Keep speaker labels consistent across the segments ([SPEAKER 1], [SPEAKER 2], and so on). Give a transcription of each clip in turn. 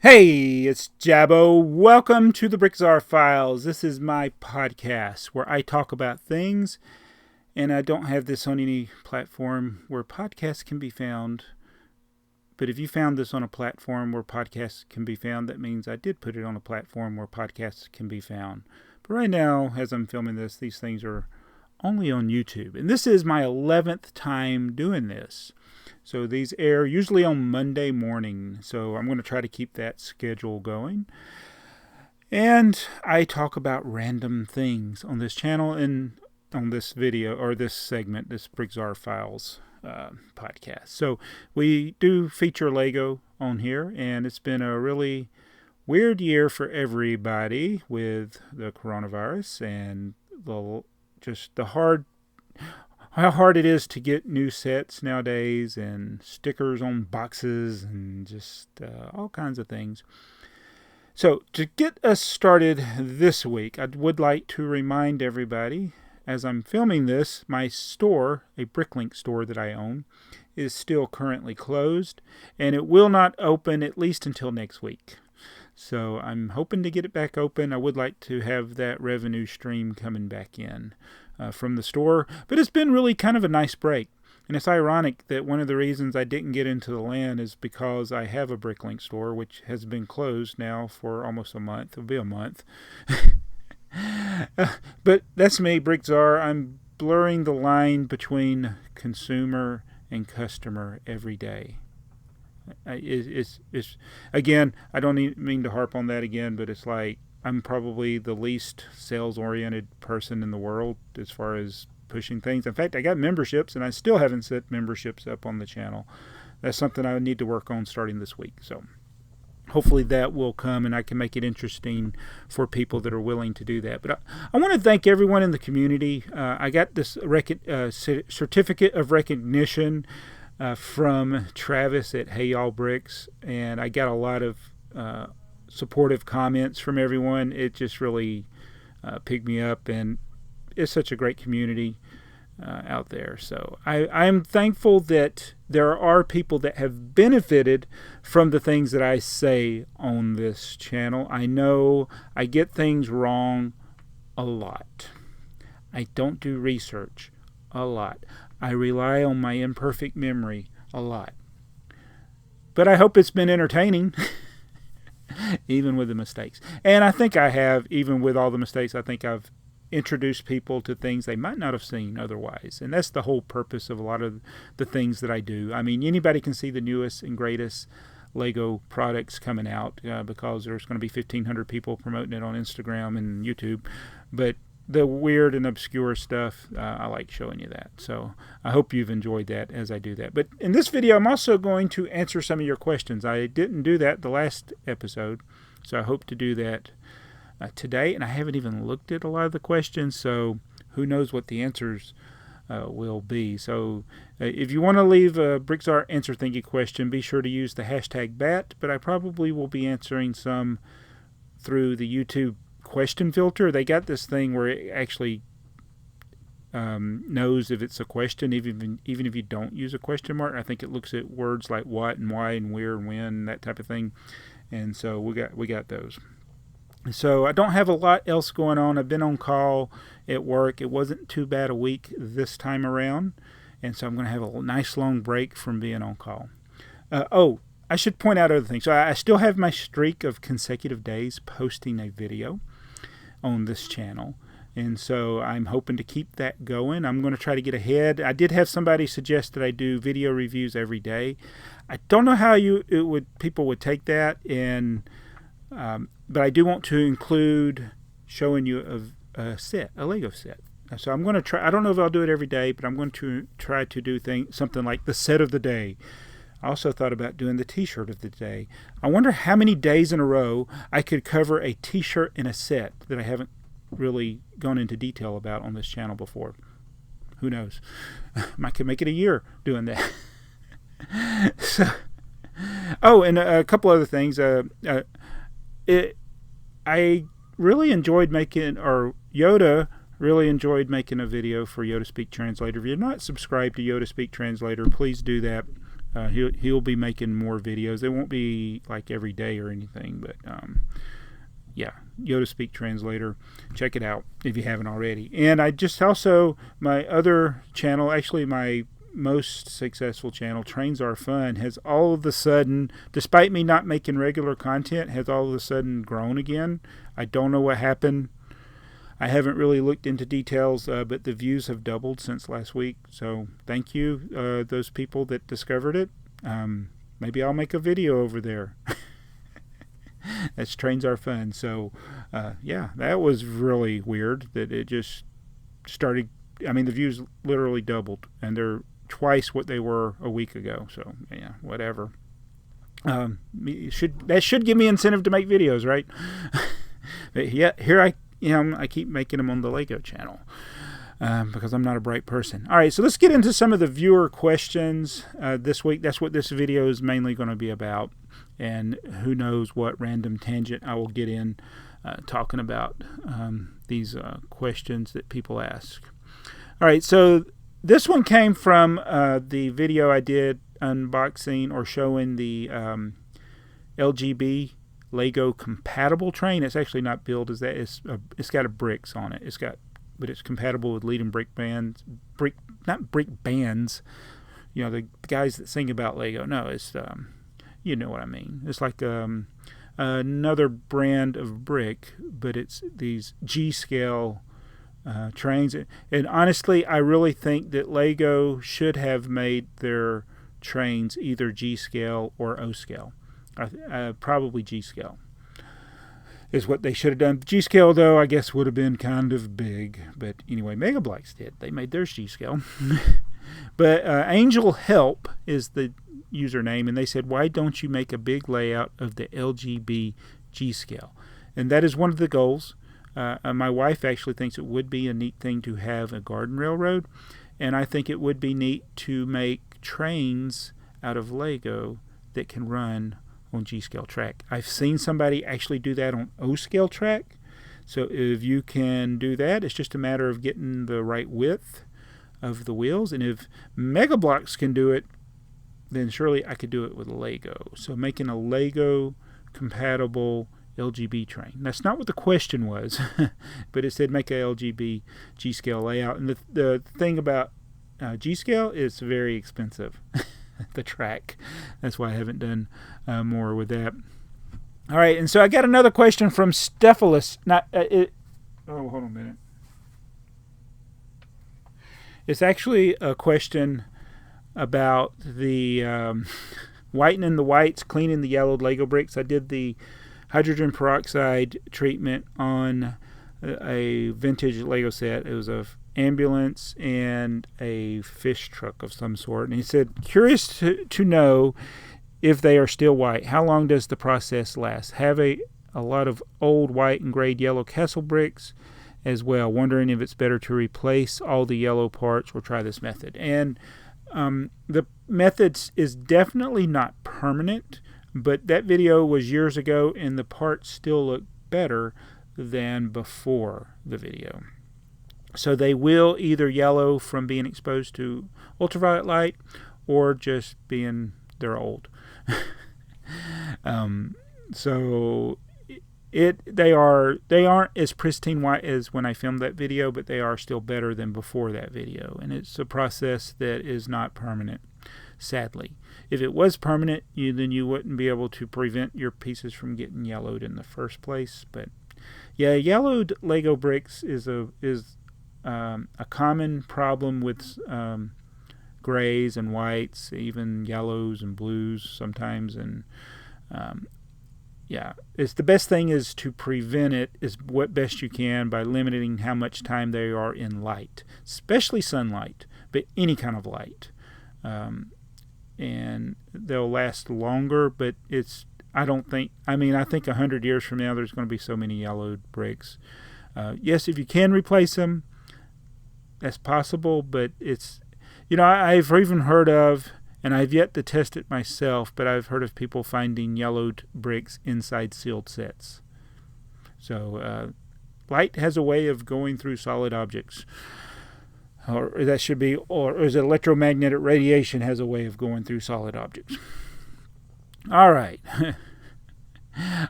[SPEAKER 1] Hey, it's Jabbo. Welcome to the BrickTsar Files. This is my podcast where I talk about things, and I don't have this on any platform where podcasts can be found. But if you found this on a platform where podcasts can be found, that means I did put it on a platform where podcasts can be found. But right now, as I'm filming this, these things are only on YouTube. And this is my 11th time doing this. So these air usually on Monday morning. So I'm going to try to keep that schedule going. And I talk about random things on this channel and on this video, or this segment, this BrickTsar Files podcast. So we do feature Lego on here, and it's been a really weird year for everybody with the coronavirus and how hard it is to get new sets nowadays, and stickers on boxes, and just all kinds of things. So to get us started this week, I would like to remind everybody, as I'm filming this, my store, a Bricklink store that I own, is still currently closed, and it will not open at least until next week. So I'm hoping to get it back open. I would like to have that revenue stream coming back in from the store. But it's been really kind of a nice break. And it's ironic that one of the reasons I didn't get into the land is because I have a Bricklink store, which has been closed now for almost a month. It'll be a month. But that's me, BrickTsar. I'm blurring the line between consumer and customer every day. It's again, I don't mean to harp on that again, but it's like I'm probably the least sales-oriented person in the world as far as pushing things. In fact, I got memberships, and I still haven't set memberships up on the channel. That's something I need to work on starting this week. So hopefully that will come, and I can make it interesting for people that are willing to do that. But I want to thank everyone in the community. I got this certificate of recognition from Travis at Hey Y'all Bricks, and I got a lot of supportive comments from everyone. It just really picked me up, and it's such a great community out there. So I'm thankful that there are people that have benefited from the things that I say on this channel. I know I get things wrong a lot. I don't do research a lot. I rely on my imperfect memory a lot. But I hope it's been entertaining, even with the mistakes. And I think I have, even with all the mistakes, I think I've introduced people to things they might not have seen otherwise. And that's the whole purpose of a lot of the things that I do. I mean, anybody can see the newest and greatest Lego products coming out because there's going to be 1,500 people promoting it on Instagram and YouTube. But the weird and obscure stuff, I like showing you that. So I hope you've enjoyed that as I do that. But in this video, I'm also going to answer some of your questions. I didn't do that the last episode, so I hope to do that today. And I haven't even looked at a lot of the questions, so who knows what the answers will be. So if you want to leave a BrickTsar Answer Thingy question, be sure to use the hashtag BAT, but I probably will be answering some through the YouTube question filter. They got this thing where it actually knows if it's a question, even if you don't use a question mark. I think it looks at words like what and why and where and when, that type of thing. And so we got those. So I don't have a lot else going on. I've been on call at work. It wasn't too bad a week this time around, and so I'm going to have a nice long break from being on call. I should point out other things. So I still have my streak of consecutive days posting a video on this channel, and so I'm hoping to keep that going. I'm going to try to get ahead. I did have somebody suggest that I do video reviews every day. I don't know how people would take that, and but I do want to include showing you a Lego set. So I'm going to try. I don't know if I'll do it every day, but I'm going to try to do something like the set of the day. I also thought about doing the t-shirt of the day. I wonder how many days in a row I could cover a t-shirt in a set that I haven't really gone into detail about on this channel before. Who knows? I could make it a year doing that. And a couple other things. I really enjoyed Yoda really enjoyed making a video for Yoda Speak Translator. If you're not subscribed to Yoda Speak Translator, please do that. He'll be making more videos. They won't be like every day or anything, but yeah, Yoda Speak Translator. Check it out if you haven't already. And I just also, my other channel, actually my most successful channel, Trains Are Fun, has all of a sudden, despite me not making regular content, has all of a sudden grown again. I don't know what happened. I haven't really looked into details, but the views have doubled since last week. So thank you, those people that discovered it. Maybe I'll make a video over there. That's Trains Are Fun. So yeah, that was really weird that it just started. I mean, the views literally doubled, and they're twice what they were a week ago. So yeah, whatever. That should give me incentive to make videos, right? But yeah, here I am. I keep making them on the Lego channel because I'm not a bright person. All right, so let's get into some of the viewer questions this week. That's what this video is mainly going to be about, and who knows what random tangent I will get in talking about these questions that people ask. All right, so this one came from the video I did unboxing or showing the LGB Lego compatible train. It's actually not billed as that. It's got a bricks on it. But it's compatible with leading brick bands. Not brick bands. You know, the guys that sing about Lego. No, it's you know what I mean. It's like another brand of brick, but it's these G-scale trains. And honestly, I really think that Lego should have made their trains either G-scale or O-scale. Probably G-scale is what they should have done. G-scale, though, I guess would have been kind of big. But anyway, MegaBricks did. They made theirs G-scale. But Angel Help is the username, and they said, why don't you make a big layout of the LGB G-scale? And that is one of the goals. My wife actually thinks it would be a neat thing to have a garden railroad, and I think it would be neat to make trains out of Lego that can run on G-scale track. I've seen somebody actually do that on O-scale track, so if you can do that, it's just a matter of getting the right width of the wheels, and if MegaBricks can do it, then surely I could do it with Lego. So making a Lego compatible LGB train. That's not what the question was, but it said make a LGB G-scale layout. And the thing about G-scale is very expensive, the track. That's why I haven't done more with that. All right, and so I got another question from Stephalus. Oh, hold on a minute. It's actually a question about the whitening the whites, cleaning the yellowed Lego bricks. I did the hydrogen peroxide treatment on a vintage Lego set. It was an ambulance and a fish truck of some sort. And he said, curious to know if they are still white. How long does the process last? Have a lot of old white and grayed yellow Cassville bricks as well. Wondering if it's better to replace all the yellow parts or try this method. And the method is definitely not permanent, but that video was years ago and the parts still look better than before the video. So they will either yellow from being exposed to ultraviolet light or just being they're old. So they aren't as pristine white as when I filmed that video, but they are still better than before that video. And it's a process that is not permanent, sadly. If it was permanent, then you wouldn't be able to prevent your pieces from getting yellowed in the first place. But yeah, yellowed Lego bricks is a common problem with grays and whites, even yellows and blues sometimes. And yeah, it's the best thing is to prevent it as what best you can by limiting how much time they are in light, especially sunlight, but any kind of light. And they'll last longer, but I think 100 years from now there's going to be so many yellowed bricks. Yes, if you can replace them, that's possible, but I've even heard of, and I've yet to test it myself, but I've heard of people finding yellowed bricks inside sealed sets. So light has a way of going through solid objects. or that should be, or is it electromagnetic radiation has a way of going through solid objects. All right.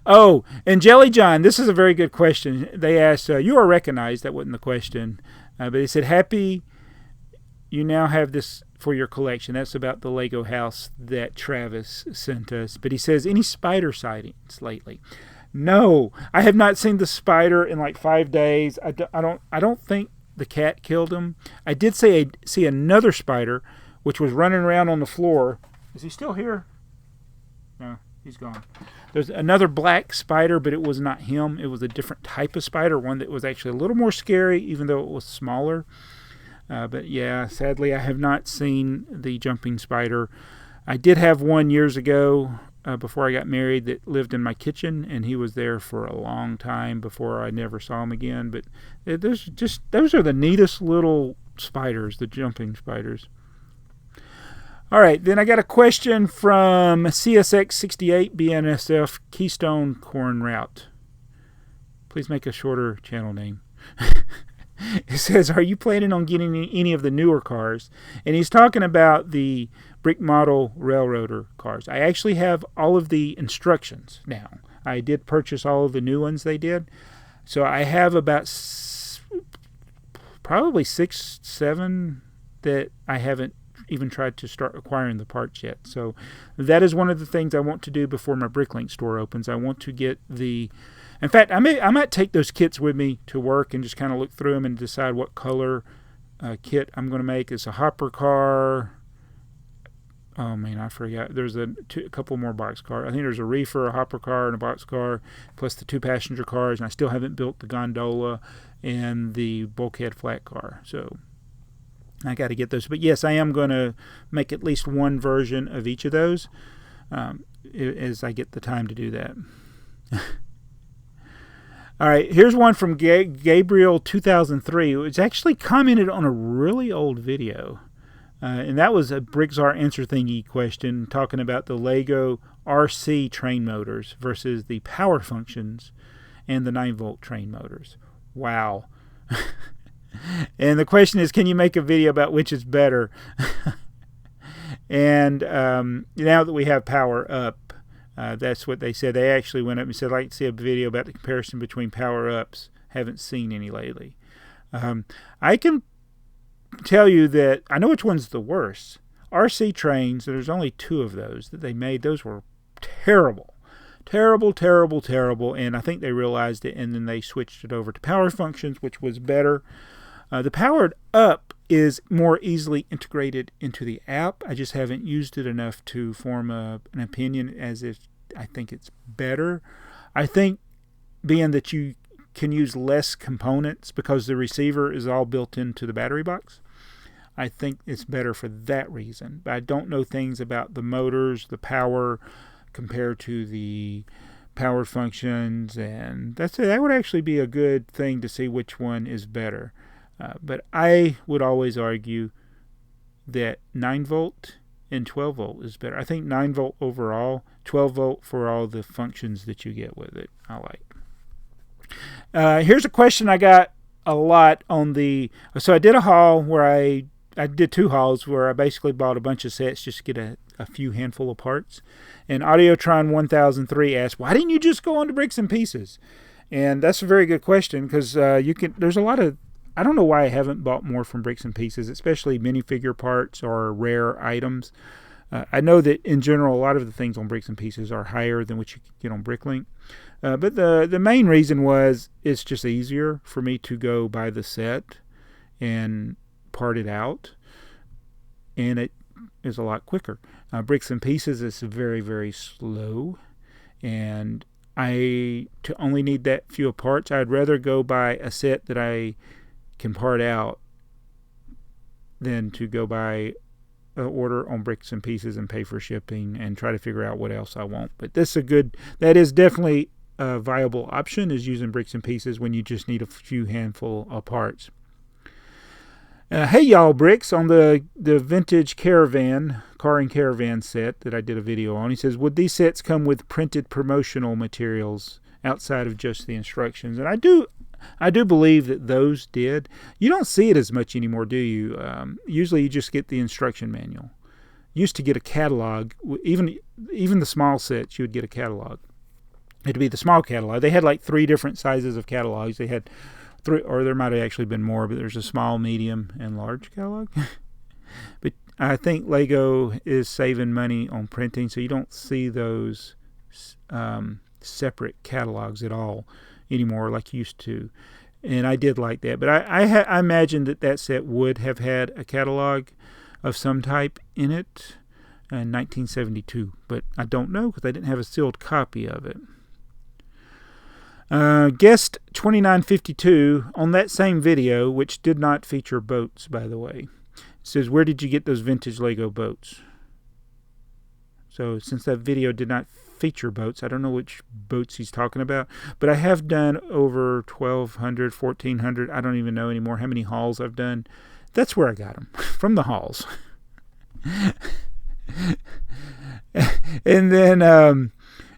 [SPEAKER 1] Oh, and Jelly John, this is a very good question. They asked, you are recognized. That wasn't the question. But they said, happy you now have this for your collection. That's about the Lego house that Travis sent us. But he says, any spider sightings lately? No, I have not seen the spider in like 5 days. I don't think the cat killed him. I did see another spider, which was running around on the floor. Is he still here? No, he's gone. There's another black spider, but it was not him. It was a different type of spider, one that was actually a little more scary, even though it was smaller. But yeah, sadly, I have not seen the jumping spider. I did have one years ago before I got married that lived in my kitchen, and he was there for a long time before I never saw him again. But those are the neatest little spiders, the jumping spiders. All right, then I got a question from CSX68 BNSF Keystone Corn Route. Please make a shorter channel name. It says, are you planning on getting any of the newer cars? And he's talking about the Brick Model Railroader cars. I actually have all of the instructions now. I did purchase all of the new ones they did. So I have about probably 6, 7 that I haven't even tried to start acquiring the parts yet. So that is one of the things I want to do before my Bricklink store opens. I want to get in fact, I might take those kits with me to work and just kind of look through them and decide what color kit I'm going to make. It's a hopper car. Oh man, I forgot. There's a couple more box cars. I think there's a reefer, a hopper car, and a box car, plus the 2 passenger cars. And I still haven't built the gondola and the bulkhead flat car. So I got to get those. But yes, I am going to make at least one version of each of those as I get the time to do that. All right, here's one from Gabriel 2003. It's actually commented on a really old video. And that was a BrickTsar Answer Thingy question talking about the Lego RC train motors versus the power functions and the 9-volt train motors. Wow. And the question is, can you make a video about which is better? And now that we have Power Up, that's what they said. They actually went up and said, I'd like to see a video about the comparison between Power Ups. Haven't seen any lately. I can tell you that I know which one's the worst. RC trains, there's only 2 of those that they made. Those were terrible. Terrible. And I think they realized it, and then they switched it over to power functions, which was better. The Powered Up is more easily integrated into the app. I just haven't used it enough to form an opinion as if I think it's better. I think being that you can use less components because the receiver is all built into the battery box, I think it's better for that reason. But I don't know things about the motors, the power compared to the power functions, and that would actually be a good thing to see which one is better. But I would always argue that 9-volt and 12-volt is better. I think 9-volt overall, 12-volt for all the functions that you get with it, I like. Here's a question I got a lot on so I did a haul where I did 2 hauls where I basically bought a bunch of sets just to get a few handful of parts. And Audiotron 1003 asked, why didn't you just go on to Bricks and Pieces? And that's a very good question because there's a lot of, I don't know why I haven't bought more from Bricks and Pieces, especially minifigure parts or rare items. I know that in general, a lot of the things on Bricks and Pieces are higher than what you can get on Bricklink. But the main reason was it's just easier for me to go buy the set and part it out, and it is a lot quicker. Bricks and Pieces is very, very slow, and to only need that few parts, I'd rather go buy a set that I can part out than to go buy an order on Bricks and Pieces and pay for shipping and try to figure out what else I want. But that is definitely a viable option, is using Bricks and Pieces when you just need a few handful of parts. Hey y'all, Bricks, on the vintage car and caravan set that I did a video on, he says, would these sets come with printed promotional materials outside of just the instructions? And I do believe that those did. You don't see it as much anymore, do you? Usually you just get the instruction manual. Used to get a catalog. Even the small sets, you would get a catalog. It had to be the small catalog. They had like 3 different sizes of catalogs. They had 3, or there might have actually been more, but there's a small, medium, and large catalog. But I think Lego is saving money on printing, so you don't see those separate catalogs at all anymore like you used to. And I did like that. But I imagined that set would have had a catalog of some type in it in 1972. But I don't know because I didn't have a sealed copy of it. Guest 2952 on that same video, which did not feature boats, by the way, says, where did you get those vintage Lego boats? So since that video did not feature boats, I don't know which boats he's talking about, but I have done over 1,200, 1,400. I don't even know anymore how many hauls I've done. That's where I got them, from the hauls. And then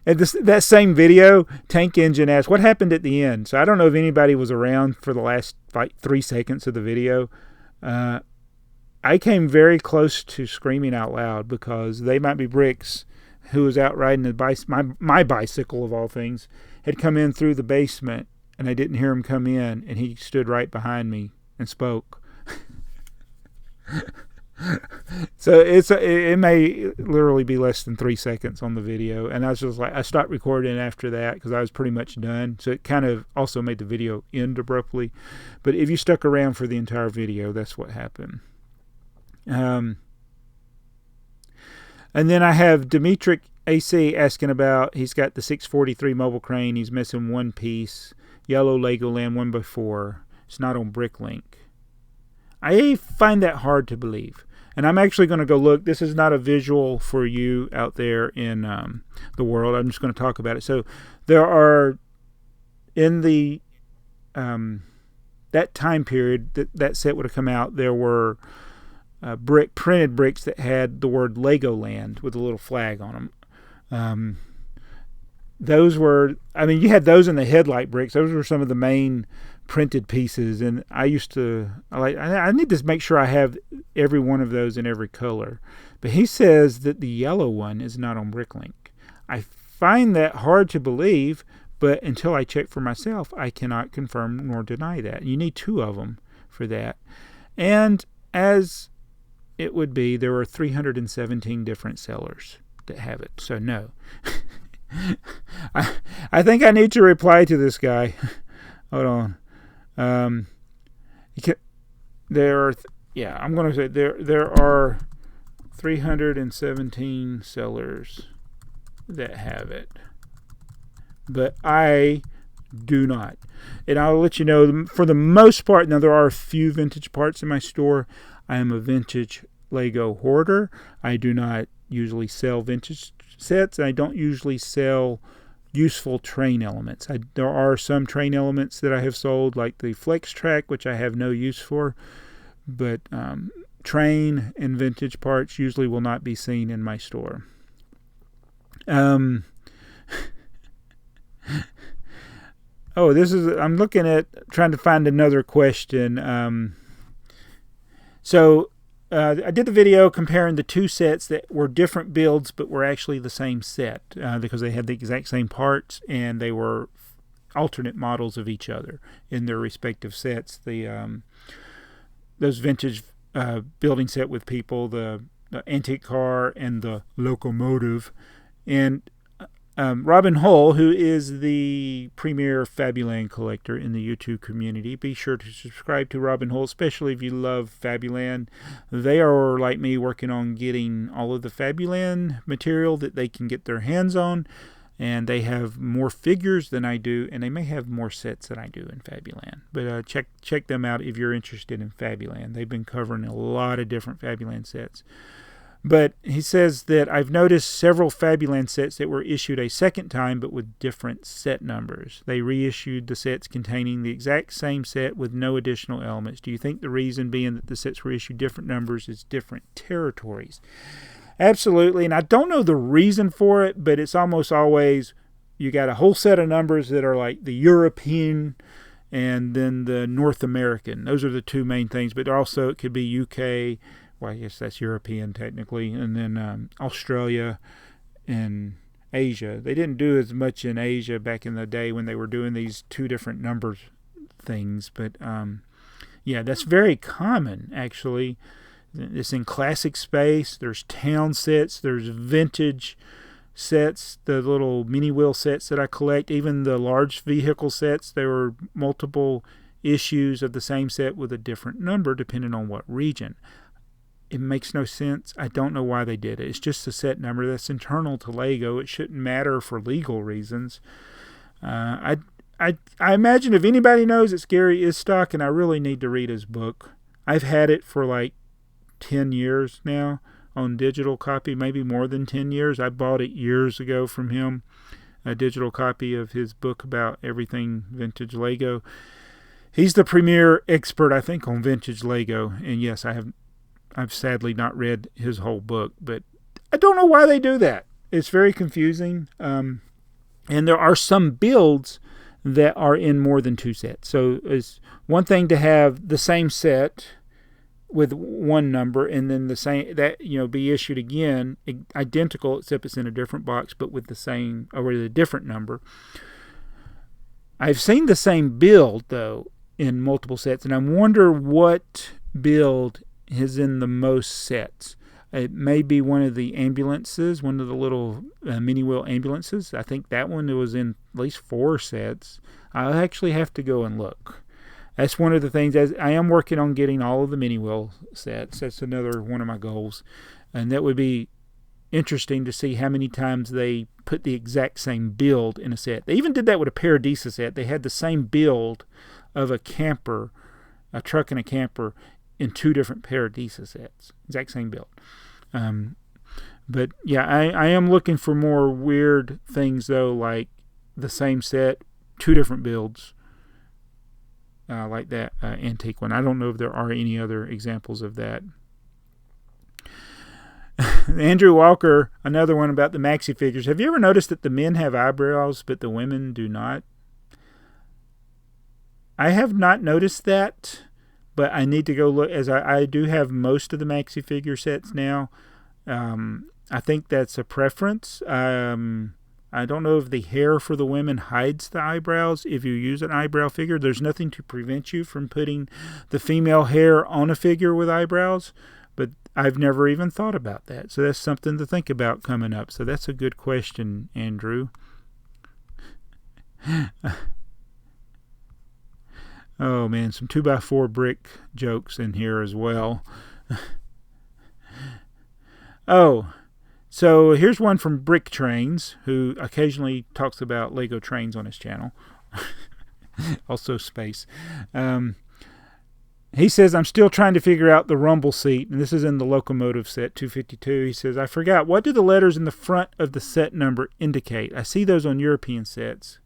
[SPEAKER 1] that same video, Tank Engine asked, what happened at the end? So I don't know if anybody was around for the last 3 seconds of the video. I came very close to screaming out loud because TheyMightBeBricks, who was out riding my bicycle of all things, had come in through the basement, and I didn't hear him come in, and he stood right behind me and spoke. So it may literally be less than 3 seconds on the video, and I was just like, I stopped recording after that because I was pretty much done. So it kind of also made the video end abruptly. But if you stuck around for the entire video, that's what happened. And then I have Dimitri AC asking about, he's got the 643 mobile crane. He's missing one piece. Yellow Legoland 1x4. It's not on Bricklink. I find that hard to believe. And I'm actually going to go look. This is not a visual for you out there in the world. I'm just going to talk about it. So there are, in the that time period that set would have come out, there were printed bricks that had the word Legoland with a little flag on them. Those were, I mean, you had those in the headlight bricks. Those were some of the main printed pieces, and I need to make sure I have every one of those in every color. But he says that the yellow one is not on Bricklink. I find that hard to believe, but until I check for myself, I cannot confirm nor deny that. You need 2 of them for that. And as it would be, there are 317 different sellers that have it. So no. I think I need to reply to this guy. Hold on. I'm going to say there are 317 sellers that have it, but I do not. And I'll let you know, for the most part, now there are a few vintage parts in my store. I am a vintage Lego hoarder. I do not usually sell vintage sets, and I don't usually sell useful train elements. There are some train elements that I have sold, like the Flex Track, which I have no use for, but train and vintage parts usually will not be seen in my store. I'm looking at trying to find another question. I did the video comparing the 2 sets that were different builds but were actually the same set because they had the exact same parts and they were alternate models of each other in their respective sets. Those vintage building set with people, the antique car, and the locomotive. And Robin Hull, who is the premier Fabuland collector in the YouTube community, be sure to subscribe to Robin Hull, especially if you love Fabuland. They are, like me, working on getting all of the Fabuland material that they can get their hands on, and they have more figures than I do, and they may have more sets than I do in Fabuland. But check them out if you're interested in Fabuland. They've been covering a lot of different Fabuland sets. But he says that I've noticed several Fabuland sets that were issued a second time but with different set numbers. They reissued the sets containing the exact same set with no additional elements. Do you think the reason being that the sets were issued different numbers is different territories? Absolutely, and I don't know the reason for it, but it's almost always you got a whole set of numbers that are like the European and then the North American. Those are the two main things, but also it could be UK, well, I guess that's European technically, and then Australia and Asia. They didn't do as much in Asia back in the day when they were doing these two different numbers things, but yeah, that's very common actually. It's in classic space. There's town sets, there's vintage sets, the little mini wheel sets that I collect, even the large vehicle sets. There were multiple issues of the same set with a different number depending on what region. It makes no sense. I don't know why they did it. It's just a set number that's internal to Lego. It shouldn't matter for legal reasons. I imagine if anybody knows it's Gary Istock, and I really need to read his book. I've had it for like 10 years now on digital copy, maybe more than 10 years. I bought it years ago from him, a digital copy of his book about everything vintage Lego. He's the premier expert, I think, on vintage Lego. And yes, I've sadly not read his whole book, but I don't know why they do that. It's very confusing. And there are some builds that are in more than two sets. So it's one thing to have the same set with one number and then the same, that, be issued again, identical, except it's in a different box, but with the same, or with a different number. I've seen the same build, though, in multiple sets, and I wonder what build is in the most sets. It may be one of the ambulances, one of the little mini wheel ambulances. I think that one was in at least 4 sets. I'll actually have to go and look. That's one of the things. As I am working on getting all of the mini wheel sets. That's another one of my goals. And that would be interesting to see how many times they put the exact same build in a set. They even did that with a Paradisa set. They had the same build of a camper, a truck and a camper, in 2 different Paradisa sets. Exact same build. But yeah, I am looking for more weird things, though, like the same set, 2 different builds. Like that antique one. I don't know if there are any other examples of that. Andrew Walker, another one about the maxi figures. Have you ever noticed that the men have eyebrows but the women do not? I have not noticed that, but I need to go look, as I do have most of the maxi figure sets now. I think that's a preference. I don't know if the hair for the women hides the eyebrows. If you use an eyebrow figure, there's nothing to prevent you from putting the female hair on a figure with eyebrows. But I've never even thought about that. So that's something to think about coming up. So that's a good question, Andrew. Oh, man, some 2x4 brick jokes in here as well. Oh, so here's one from Brick Trains, who occasionally talks about Lego trains on his channel. Also space. He says, I'm still trying to figure out the rumble seat, and this is in the locomotive set 252. He says, I forgot, what do the letters in the front of the set number indicate? I see those on European sets.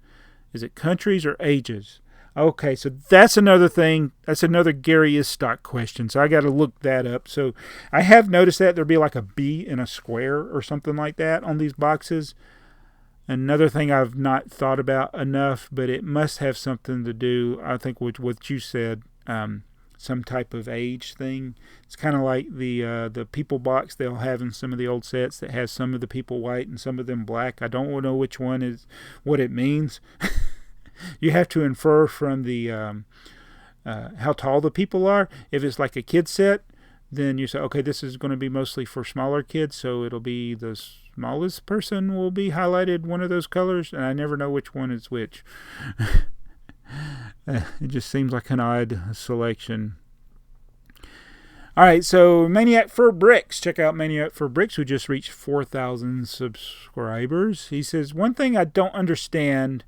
[SPEAKER 1] Is it countries or ages? Okay, so that's another thing. That's another Gary Istock question. So I got to look that up. So I have noticed that there'll be like a B in a square or something like that on these boxes. Another thing I've not thought about enough, but it must have something to do, I think, with what you said, some type of age thing. It's kind of like the people box they'll have in some of the old sets that has some of the people white and some of them black. I don't know which one is what it means. You have to infer from the how tall the people are. If it's like a kid set, then you say, okay, this is going to be mostly for smaller kids, so it'll be the smallest person will be highlighted one of those colors, and I never know which one is which. It just seems like an odd selection. All right, so Maniac for Bricks. Check out Maniac for Bricks, who just reached 4,000 subscribers. He says, one thing I don't understand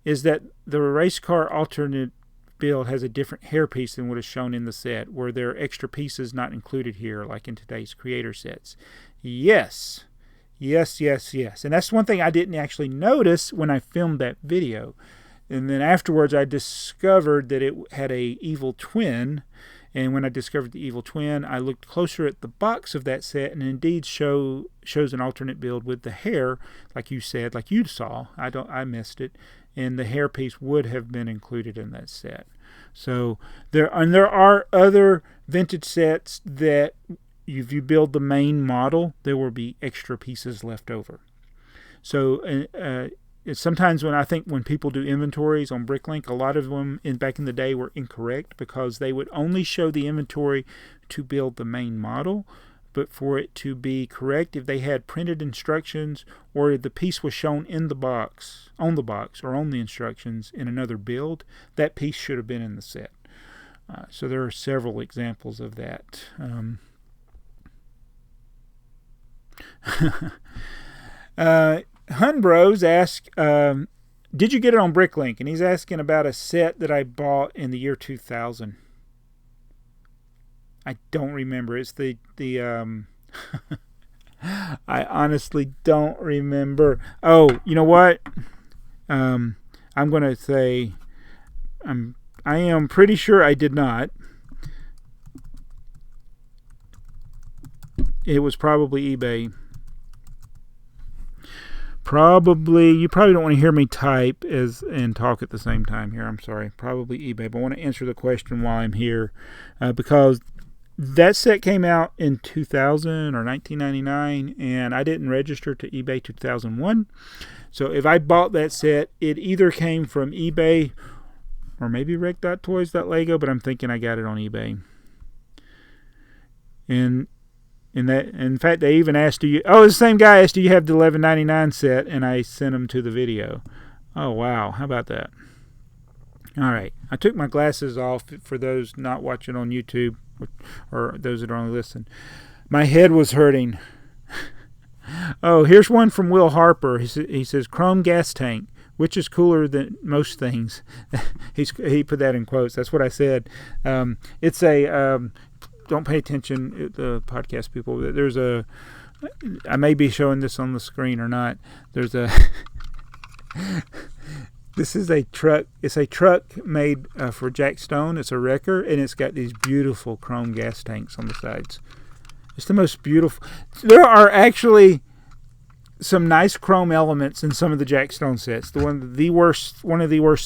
[SPEAKER 1] is that the race car alternate build has a different hairpiece than what is shown in the set, where there are extra pieces not included here, like in today's creator sets. Yes. And that's one thing I didn't actually notice when I filmed that video. And then afterwards I discovered that it had a evil twin, And when I discovered the Evil Twin, I looked closer at the box of that set, and indeed shows an alternate build with the hair, like you said, like you saw. I missed it, and the hair piece would have been included in that set. So there are other vintage sets that if you build the main model, there will be extra pieces left over. So sometimes when people do inventories on Bricklink, a lot of them back in the day were incorrect because they would only show the inventory to build the main model. But for it to be correct, if they had printed instructions or the piece was shown in the box, on the instructions in another build, that piece should have been in the set. So there are several examples of that. Hun Bros asked, did you get it on Bricklink? And he's asking about a set that I bought in the year 2000. I don't remember. It's the I honestly don't remember. Oh, you know what? I'm going to say I am pretty sure I did not. It was probably eBay. You probably don't want to hear me type and talk at the same time here. I'm sorry. Probably eBay. But I want to answer the question while I'm here because that set came out in 2000 or 1999, and I didn't register to eBay 2001. So if I bought that set, it either came from eBay or maybe rec.toys.lego, but I'm thinking I got it on eBay. And in fact, they even asked, the same guy asked, do you have the $11.99 set? And I sent him to the video. Oh, wow. How about that? All right. I took my glasses off for those not watching on YouTube or those that are only listening. My head was hurting. Oh, here's one from Will Harper. He says, Chrome gas tank, which is cooler than most things. He put that in quotes. That's what I said. It's a... don't pay attention, the podcast people. I may be showing this on the screen or not. This is a truck. It's a truck made for Jack Stone. It's a wrecker, and it's got these beautiful chrome gas tanks on the sides. It's the most beautiful. There are actually some nice chrome elements in some of the Jack Stone sets. One of the worst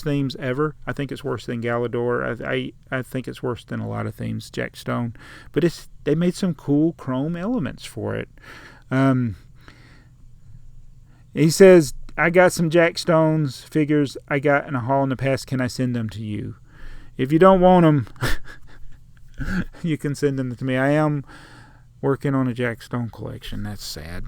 [SPEAKER 1] themes ever. I think it's worse than Galador. I think it's worse than a lot of themes, Jack Stone. But they made some cool chrome elements for it. He says, I got some Jack Stone's figures I got in a haul in the past. Can I send them to you? If you don't want them, you can send them to me. I am working on a Jack Stone collection. That's sad.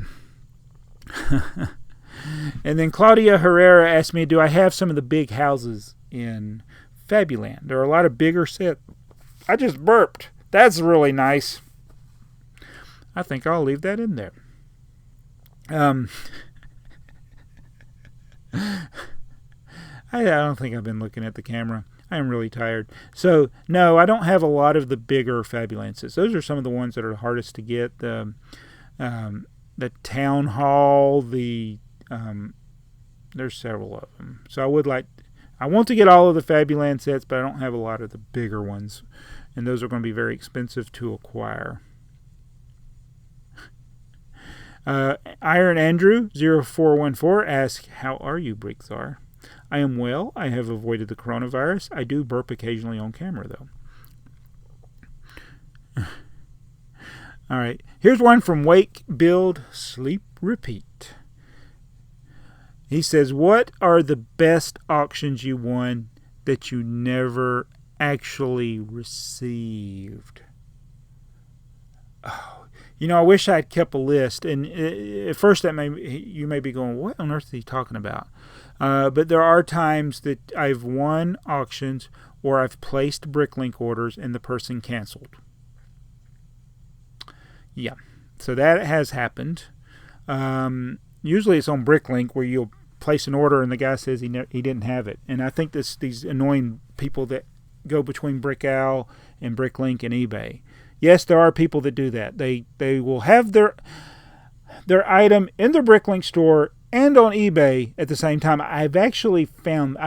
[SPEAKER 1] And then Claudia Herrera asked me, do I have some of the big houses in Fabuland? There are a lot of bigger sets. I just burped. That's really nice. I think I'll leave that in there. I don't think I've been looking at the camera. I am really tired. So, no, I don't have a lot of the bigger Fabuland sets. Those are some of the ones that are the hardest to get. The Town Hall, there's several of them. So I want to get all of the Fabuland sets, but I don't have a lot of the bigger ones. And those are going to be very expensive to acquire. Iron Andrew 0414 asks, how are you, BrickTsar? I am well. I have avoided the coronavirus. I do burp occasionally on camera, though. All right. Here's one from Wake, Build, Sleep, Repeat. He says, what are the best auctions you won that you never actually received? Oh, I wish I had kept a list. And at first you may be going, what on earth is he talking about? But there are times that I've won auctions or I've placed Bricklink orders and the person canceled. Yeah, so that has happened. Usually it's on Bricklink where you'll place an order and the guy says he didn't have it. And I think these annoying people that go between Brickowl and Bricklink and eBay. Yes, there are people that do that. They will have their item in their Bricklink store and on eBay at the same time. I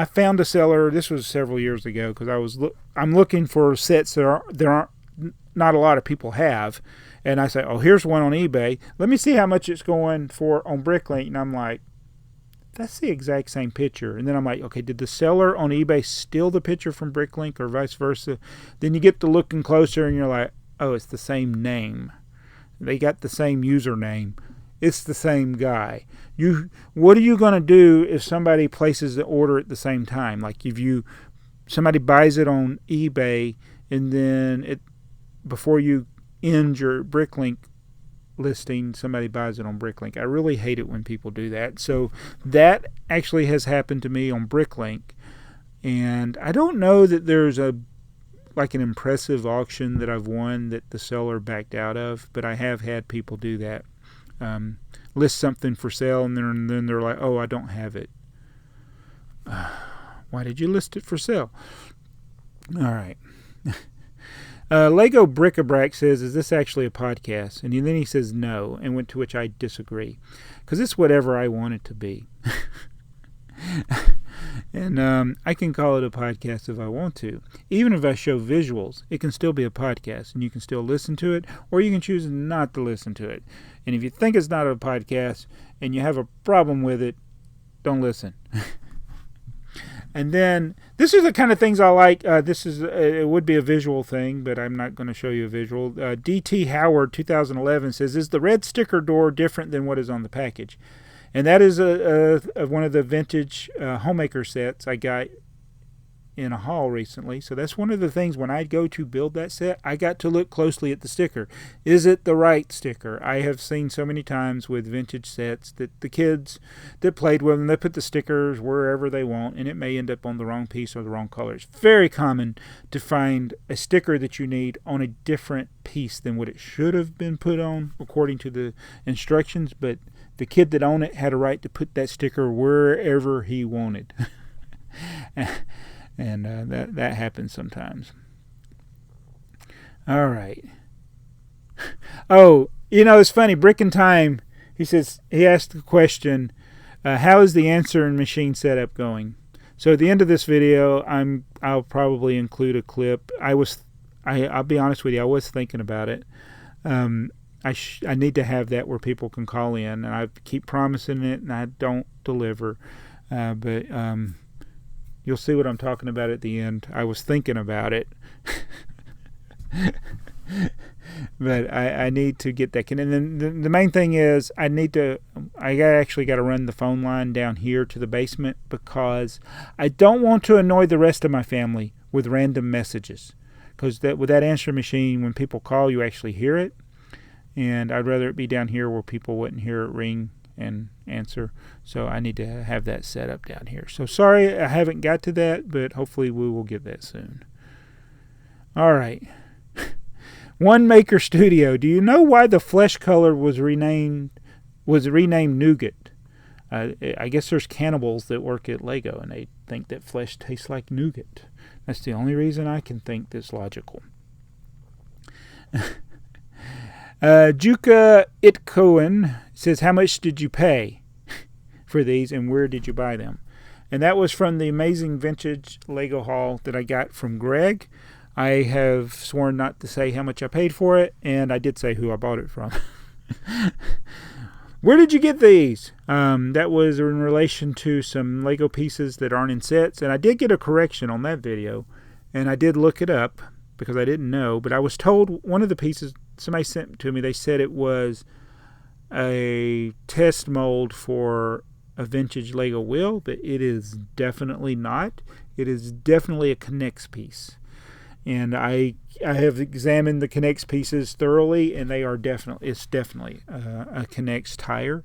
[SPEAKER 1] found a seller. This was several years ago because I'm looking for sets that not a lot of people have. And I say, oh, here's one on eBay. Let me see how much it's going for on Bricklink. And I'm like, that's the exact same picture. And then I'm like, okay, did the seller on eBay steal the picture from Bricklink or vice versa? Then you get to looking closer and you're like, oh, it's the same name. They got the same username. It's the same guy. What are you going to do if somebody places the order at the same time? Like if somebody buys it on eBay and then before you end your Bricklink listing, somebody buys it on Bricklink. I really hate it when people do that. So that actually has happened to me on Bricklink, and I don't know that there's an impressive auction that I've won that the seller backed out of, but I have had people do that. List something for sale and then they're like, oh, I don't have it. Why did you list it for sale? All right. Lego BrickTsar says, is this actually a podcast? And then he says no, and to which I disagree. Because it's whatever I want it to be. And I can call it a podcast if I want to. Even if I show visuals, it can still be a podcast, and you can still listen to it, or you can choose not to listen to it. And if you think it's not a podcast, and you have a problem with it, don't listen. And then, this is the kind of things I like. It would be a visual thing, but I'm not going to show you a visual. DT Howard 2011 says, is the red sticker door different than what is on the package? And that is one of the vintage homemaker sets I got in a haul recently. So that's one of the things when I go to build that set, I got to look closely at the sticker. Is it the right sticker? I have seen so many times with vintage sets that the kids that played with them, they put the stickers wherever they want, and it may end up on the wrong piece or the wrong color. It's very common to find a sticker that you need on a different piece than what it should have been put on according to the instructions, but the kid that owned it had a right to put that sticker wherever he wanted. And that happens sometimes. All right. Oh, it's funny. Brick and Time, he asked the question, how is the answering machine setup going? So at the end of this video, I'll probably include a clip. I'll be honest with you, I was thinking about it. I need to have that where people can call in, and I keep promising it, and I don't deliver. But you'll see what I'm talking about at the end. I was thinking about it. But I need to get that. And then the main thing is I actually got to run the phone line down here to the basement because I don't want to annoy the rest of my family with random messages. Because with that answer machine, when people call, you actually hear it. And I'd rather it be down here where people wouldn't hear it ring and answer. So I need to have that set up down here. So sorry I haven't got to that, but hopefully we will get that soon. All right. One Maker Studio. Do you know why the flesh color was renamed Nougat? I guess there's cannibals that work at Lego and they think that flesh tastes like nougat. That's the only reason I can think that's logical. Juka Itcohen says, how much did you pay for these and where did you buy them? And that was from the amazing vintage Lego haul that I got from Greg. I have sworn not to say how much I paid for it, and I did say who I bought it from. Where did you get these? That was in relation to some Lego pieces that aren't in sets, and I did get a correction on that video, and I did look it up because I didn't know, but I was told one of the pieces somebody sent to me, they said it was a test mold for a vintage Lego wheel, but it is definitely not. It is definitely a Connects piece. And I have examined the Connects pieces thoroughly, and it's definitely a Connects tire.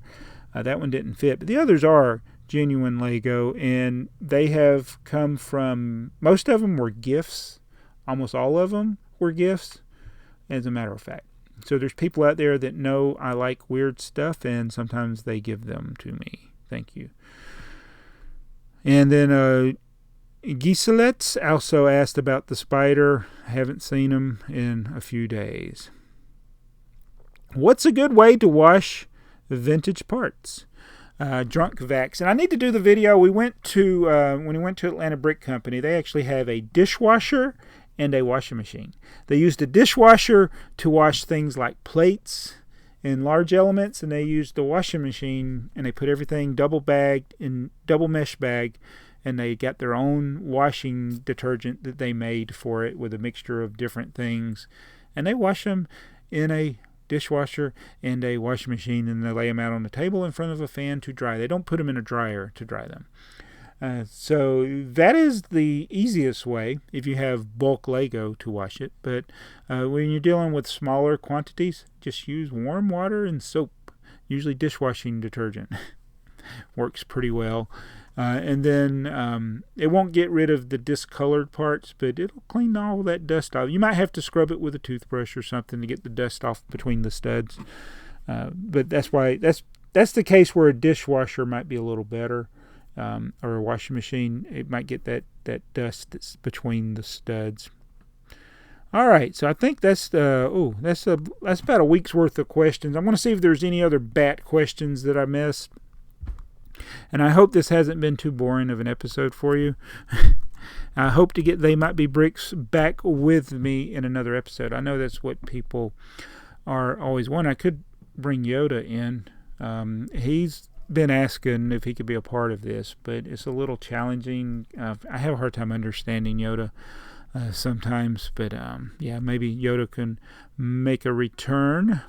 [SPEAKER 1] That one didn't fit, but the others are genuine Lego, and they have come from, most of them were gifts. Almost all of them were gifts, as a matter of fact. So there's people out there that know I like weird stuff, and sometimes they give them to me. Thank you. And then Giselets also asked about the spider. I haven't seen him in a few days. What's a good way to wash vintage parts? Drunk Vax. And I need to do the video. We went to, when we went to Atlanta Brick Company, they actually have a dishwasher and a washing machine. They used a dishwasher to wash things like plates and large elements, and they used the washing machine, and they put everything double bagged in double mesh bag, and they got their own washing detergent that they made for it with a mixture of different things, and they wash them in a dishwasher and a washing machine, and they lay them out on the table in front of a fan to dry. They don't put them in a dryer to dry them. So that is the easiest way if you have bulk Lego to wash it. But when you're dealing with smaller quantities, just use warm water and soap, usually dishwashing detergent. Works pretty well. And then it won't get rid of the discolored parts, but it'll clean all that dust off. You might have to scrub it with a toothbrush or something to get the dust off between the studs. But that's the case where a dishwasher might be a little better. Or a washing machine, it might get that dust that's between the studs. All right, so I think that's about a week's worth of questions. I'm going to see if there's any other bat questions that I missed, and I hope this hasn't been too boring of an episode for you. I hope to get TheyMightBeBricks back with me in another episode. I know that's what people are always wanting. I could bring Yoda in. He's been asking if he could be a part of this, but it's a little challenging. I have a hard time understanding Yoda sometimes, but yeah, maybe Yoda can make a return.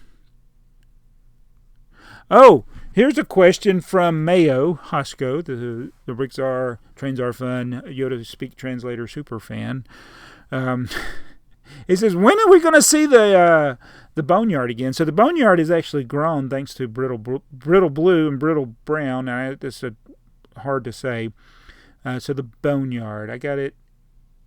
[SPEAKER 1] Oh, here's a question from Mayo Hosko, the BrickTsar Trains Are Fun Yoda Speak Translator super fan. He says, when are we going to see the boneyard again? So the boneyard is actually grown thanks to brittle blue and brittle brown. It's hard to say. So the boneyard, I got it.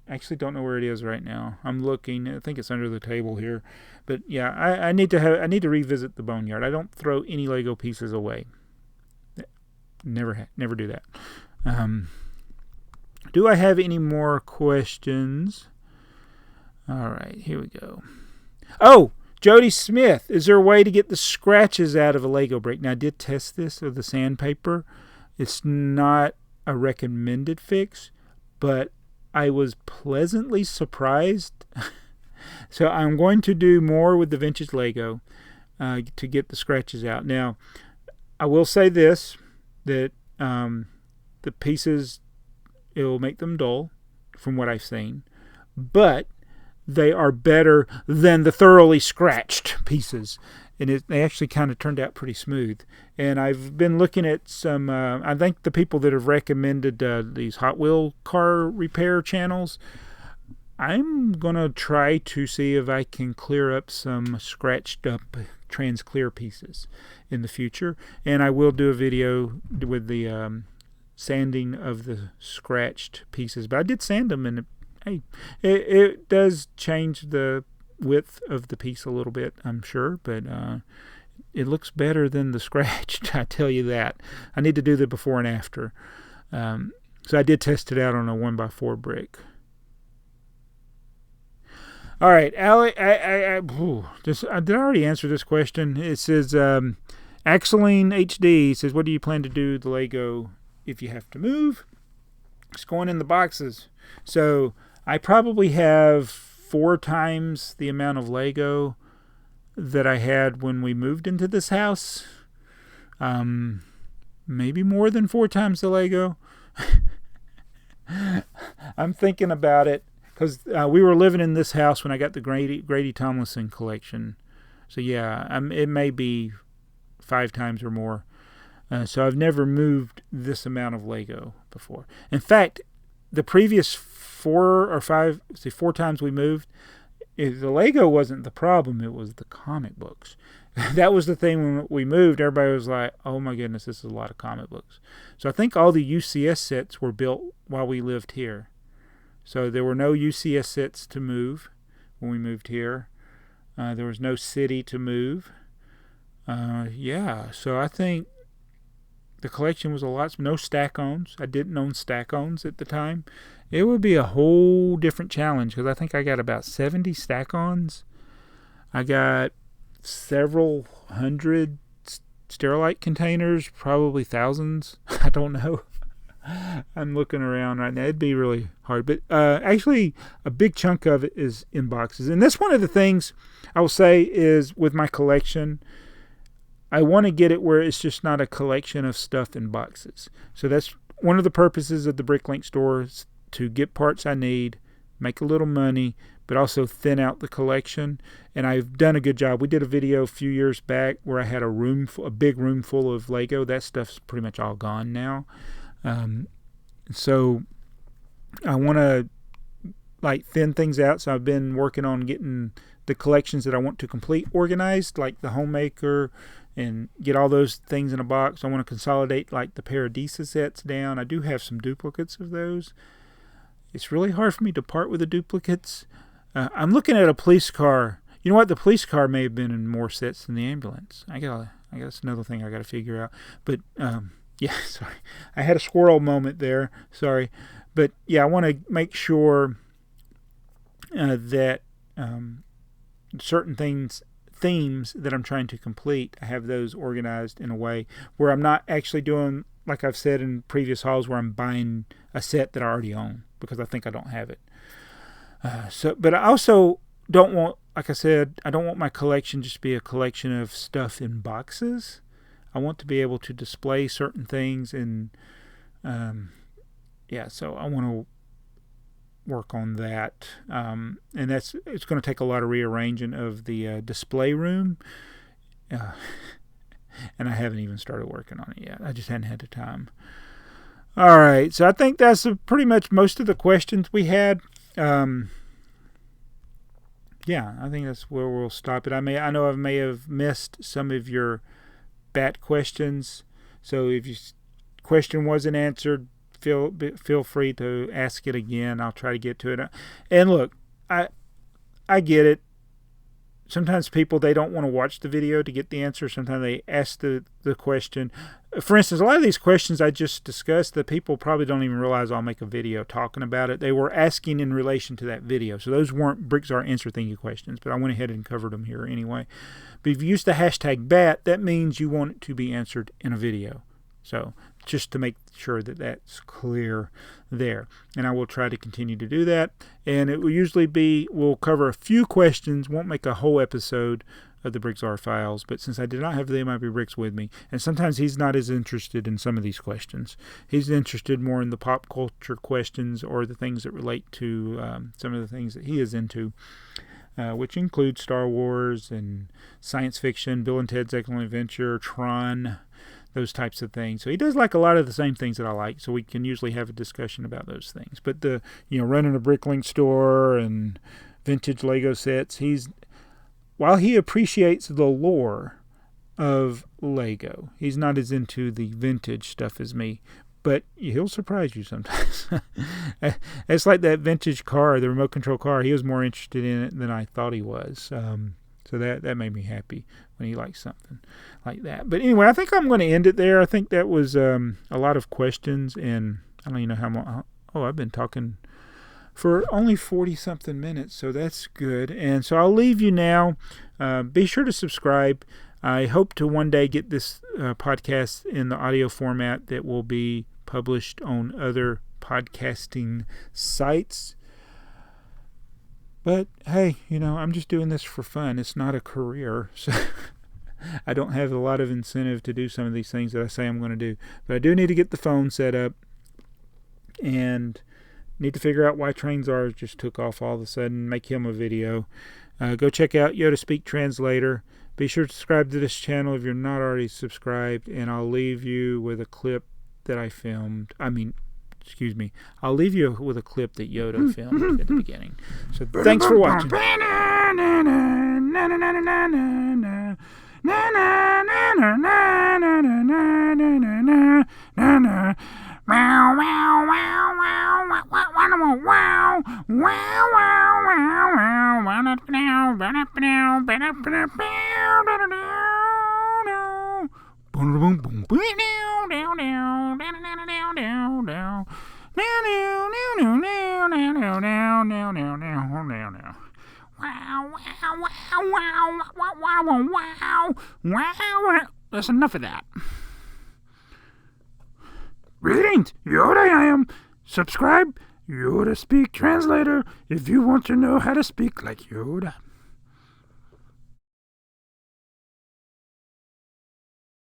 [SPEAKER 1] I actually don't know where it is right now. I'm looking. I think it's under the table here. But yeah, I need to revisit the boneyard. I don't throw any Lego pieces away. Never do that. Do I have any more questions? All right, here we go. Oh, Jody Smith, is there a way to get the scratches out of a Lego brick? Now, I did test this with the sandpaper. It's not a recommended fix, but I was pleasantly surprised. So I'm going to do more with the vintage Lego to get the scratches out. Now, I will say this, that the pieces, it will make them dull from what I've seen, but they are better than the thoroughly scratched pieces. And they actually kind of turned out pretty smooth. And I've been looking at some, I think the people that have recommended these Hot Wheel car repair channels, I'm going to try to see if I can clear up some scratched up trans clear pieces in the future. And I will do a video with the sanding of the scratched pieces. But I did sand them, and hey, it does change the width of the piece a little bit, I'm sure, but it looks better than the scratched, I tell you that. I need to do the before and after. So I did test it out on a 1x4 brick. All right, Allie, did I already answer this question? It says, Axeline HD says, what do you plan to do the Lego if you have to move? It's going in the boxes. So I probably have 4 times the amount of Lego that I had when we moved into this house. Maybe more than 4 times the Lego. I'm thinking about it because we were living in this house when I got the Grady Tomlinson collection. So yeah, it may be 5 times or more. So I've never moved this amount of Lego before. In fact, the previous 4 times we moved, the Lego wasn't the problem, it was the comic books. That was the thing when we moved. Everybody was like, oh my goodness, this is a lot of comic books. So I think all the UCS sets were built while we lived here. So there were no UCS sets to move when we moved here. There was no city to move. Yeah, so I think the collection was a lot. No stack-ons. I didn't own stack-ons at the time. It would be a whole different challenge because I think I got about 70 stack-ons. I got several hundred Sterilite containers, probably thousands. I don't know. I'm looking around right now. It'd be really hard. But actually, a big chunk of it is in boxes. And that's one of the things I will say is with my collection, I want to get it where it's just not a collection of stuff in boxes. So that's one of the purposes of the Bricklink store, is to get parts I need, make a little money, but also thin out the collection. And I've done a good job. We did a video a few years back where I had a big room full of Lego. That stuff's pretty much all gone now. So I want to thin things out. So I've been working on getting the collections that I want to complete organized, like the Homemaker, and get all those things in a box. I want to consolidate the Paradisa sets down. I do have some duplicates of those. It's really hard for me to part with the duplicates. I'm looking at a police car. You know what? The police car may have been in more sets than the ambulance. I guess another thing I got to figure out. But yeah, sorry. I had a squirrel moment there. Sorry. But yeah, I want to make sure that certain themes that I'm trying to complete, I have those organized in a way where I'm not actually doing, like I've said in previous hauls, where I'm buying a set that I already own because I think I don't have it. But I also don't want, like I said, I don't want my collection just to be a collection of stuff in boxes. I want to be able to display certain things, and so I want to work on that. And it's going to take a lot of rearranging of the display room. And I haven't even started working on it yet. I just hadn't had the time. All right, so I think that's pretty much most of the questions we had. I think that's where we'll stop it. I know I may have missed some of your bat questions. So if your question wasn't answered, feel free to ask it again. I'll try to get to it. And look, I get it. Sometimes people, they don't want to watch the video to get the answer. Sometimes they ask the question. For instance, a lot of these questions I just discussed, the people probably don't even realize I'll make a video talking about it. They were asking in relation to that video. So those weren't BrickTsar Answer Thingy questions, but I went ahead and covered them here anyway. But if you use the hashtag BAT, that means you want it to be answered in a video. So just to make sure that that's clear there. And I will try to continue to do that. And it will usually we'll cover a few questions, won't make a whole episode of the BrickTsar files. But since I did not have TheyMightBeBricks with me, and sometimes he's not as interested in some of these questions. He's interested more in the pop culture questions or the things that relate to some of the things that he is into. Which include Star Wars and science fiction, Bill and Ted's Excellent Adventure, Tron, those types of things. So he does like a lot of the same things that I like, so we can usually have a discussion about those things. But running a Bricklink store and vintage Lego sets, while he appreciates the lore of Lego, he's not as into the vintage stuff as me. But he'll surprise you sometimes. It's like that vintage car, the remote control car. He was more interested in it than I thought he was. So that made me happy when he liked something like that. But anyway, I think I'm going to end it there. I think that was a lot of questions, and I don't even know how long. Oh, I've been talking for only 40-something minutes, so that's good. And so I'll leave you now. Be sure to subscribe. I hope to one day get this podcast in the audio format that will be published on other podcasting sites. But hey, I'm just doing this for fun. It's not a career, so I don't have a lot of incentive to do some of these things that I say I'm going to do. But I do need to get the phone set up and need to figure out why TrainsR just took off all of a sudden, make him a video. Go check out Yoda Speak Translator. Be sure to subscribe to this channel if you're not already subscribed, and I'll leave you with a clip that I filmed. I'll leave you with a clip that Yoda filmed at the beginning. So thanks for watching. That's enough of that. Greetings, Yoda I am. Subscribe, Yoda Speak Translator, if you want to know how to speak like Yoda.